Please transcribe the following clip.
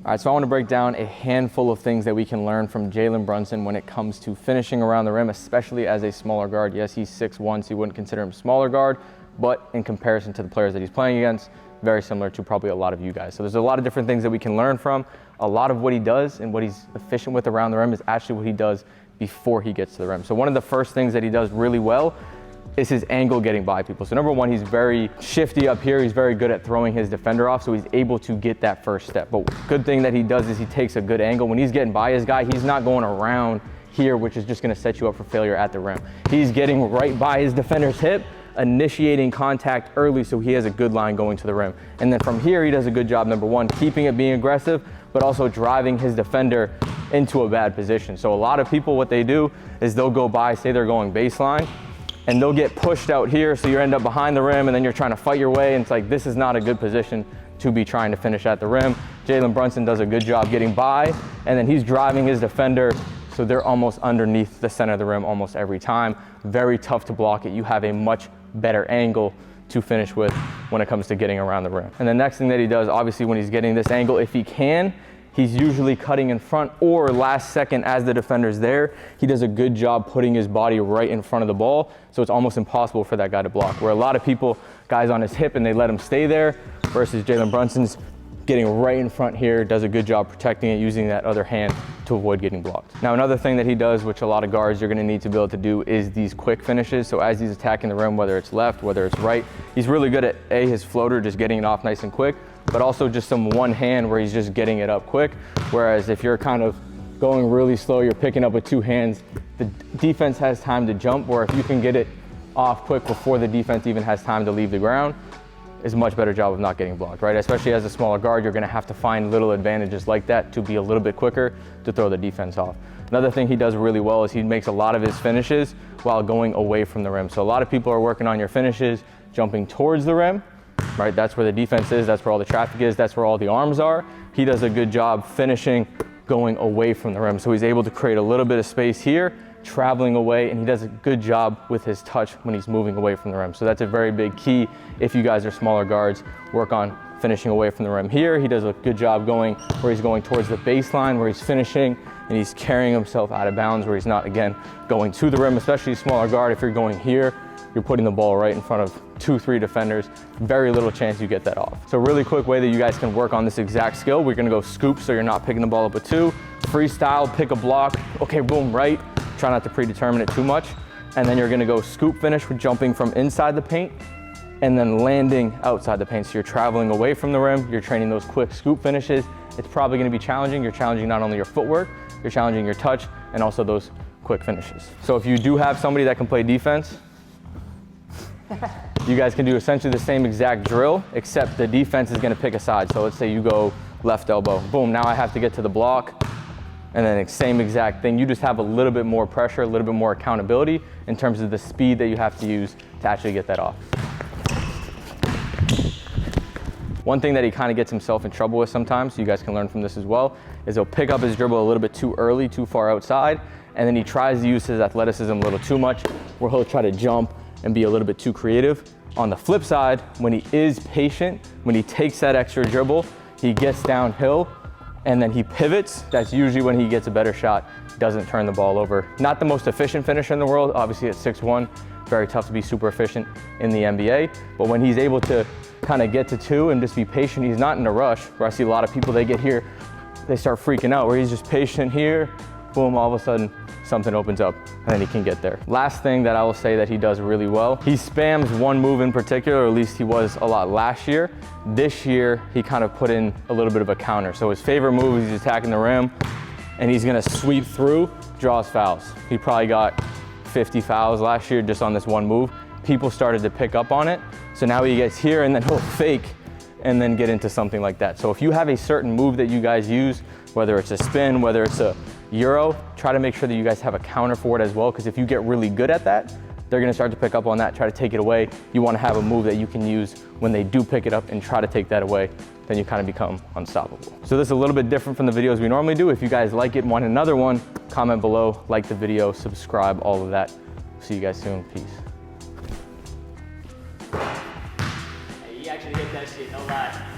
All right, so I want to break down a handful of things that we can learn from Jalen Brunson when it comes to finishing around the rim, especially as a smaller guard. Yes, he's 6'1", so you wouldn't consider him smaller guard, but in comparison to the players that he's playing against, very similar to probably a lot of you guys. So there's a lot of different things that we can learn from. A lot of what he does and what he's efficient with around the rim is actually what he does before he gets to the rim. So one of the first things that he does really well is his angle getting by people. So number one, he's very shifty up here. He's very good at throwing his defender off, so he's able to get that first step. But good thing that he does is he takes a good angle. When he's getting by his guy, he's not going around here, which is just gonna set you up for failure at the rim. He's getting right by his defender's hip, initiating contact early, so he has a good line going to the rim. And then from here, he does a good job, number one, keeping it being aggressive, but also driving his defender into a bad position. So a lot of people, what they do is they'll go by, say they're going baseline, and they'll get pushed out here, so you end up behind the rim, and then you're trying to fight your way, and it's like, this is not a good position to be trying to finish at the rim. Jalen Brunson does a good job getting by, and then he's driving his defender, so they're almost underneath the center of the rim almost every time. Very tough to block it. You have a much better angle to finish with when it comes to getting around the rim. And the next thing that he does, obviously when he's getting this angle, if he can, he's usually cutting in front or last second as the defender's there. He does a good job putting his body right in front of the ball, so it's almost impossible for that guy to block. Where a lot of people, guys on his hip and they let him stay there, versus Jalen Brunson's getting right in front here, does a good job protecting it, using that other hand to avoid getting blocked. Now another thing that he does, which a lot of guards you're gonna need to be able to do, is these quick finishes. So as he's attacking the rim, whether it's left, whether it's right, he's really good at his floater, just getting it off nice and quick, but also just some one hand where he's just getting it up quick. Whereas if you're kind of going really slow, you're picking up with two hands, the defense has time to jump, where if you can get it off quick before the defense even has time to leave the ground, is a much better job of not getting blocked, right? Especially as a smaller guard, you're gonna have to find little advantages like that to be a little bit quicker to throw the defense off. Another thing he does really well is he makes a lot of his finishes while going away from the rim. So a lot of people are working on your finishes, jumping towards the rim, right? That's where the defense is, that's where all the traffic is, that's where all the arms are. He does a good job finishing going away from the rim. So he's able to create a little bit of space here, traveling away, and he does a good job with his touch when he's moving away from the rim. So that's a very big key if you guys are smaller guards, work on finishing away from the rim. Here, he does a good job going where he's going towards the baseline, where he's finishing, and he's carrying himself out of bounds, where he's not, again, going to the rim, especially a smaller guard. If you're going here, you're putting the ball right in front of 2-3 defenders, very little chance you get that off. So a really quick way that you guys can work on this exact skill, we're gonna go scoop, so you're not picking the ball up with two, freestyle, pick a block, okay, boom, right, try not to predetermine it too much, and then you're gonna go scoop finish with jumping from inside the paint and then landing outside the paint. So you're traveling away from the rim, you're training those quick scoop finishes. It's probably gonna be challenging. You're challenging not only your footwork, you're challenging your touch, and also those quick finishes. So if you do have somebody that can play defense, you guys can do essentially the same exact drill, except the defense is gonna pick a side. So let's say you go left elbow, boom, now I have to get to the block, and then same exact thing. You just have a little bit more pressure, a little bit more accountability in terms of the speed that you have to use to actually get that off. One thing that he kind of gets himself in trouble with sometimes, so you guys can learn from this as well, is he'll pick up his dribble a little bit too early, too far outside, and then he tries to use his athleticism a little too much, where he'll try to jump and be a little bit too creative. On the flip side, when he is patient, when he takes that extra dribble, he gets downhill, and then he pivots. That's usually when he gets a better shot, doesn't turn the ball over. Not the most efficient finisher in the world, obviously at 6'1", very tough to be super efficient in the NBA, but when he's able to kind of get to two and just be patient, he's not in a rush, where I see a lot of people, they get here, they start freaking out, where he's just patient here, boom, all of a sudden something opens up and then he can get there. Last thing that I will say that he does really well, he spams one move in particular, or at least he was a lot last year. This year, he kind of put in a little bit of a counter. So his favorite move is he's attacking the rim and he's gonna sweep through, draws fouls. He probably got 50 fouls last year just on this one move. People started to pick up on it. So now he gets here and then he'll fake and then get into something like that. So if you have a certain move that you guys use, whether it's a spin, whether it's a Euro, try to make sure that you guys have a counter for it as well, because if you get really good at that, they're gonna start to pick up on that, try to take it away. You wanna have a move that you can use when they do pick it up and try to take that away, then you kind of become unstoppable. So this is a little bit different from the videos we normally do. If you guys like it and want another one, comment below, like the video, subscribe, all of that. See you guys soon, peace. Hey, you actually hit that shit, no lie.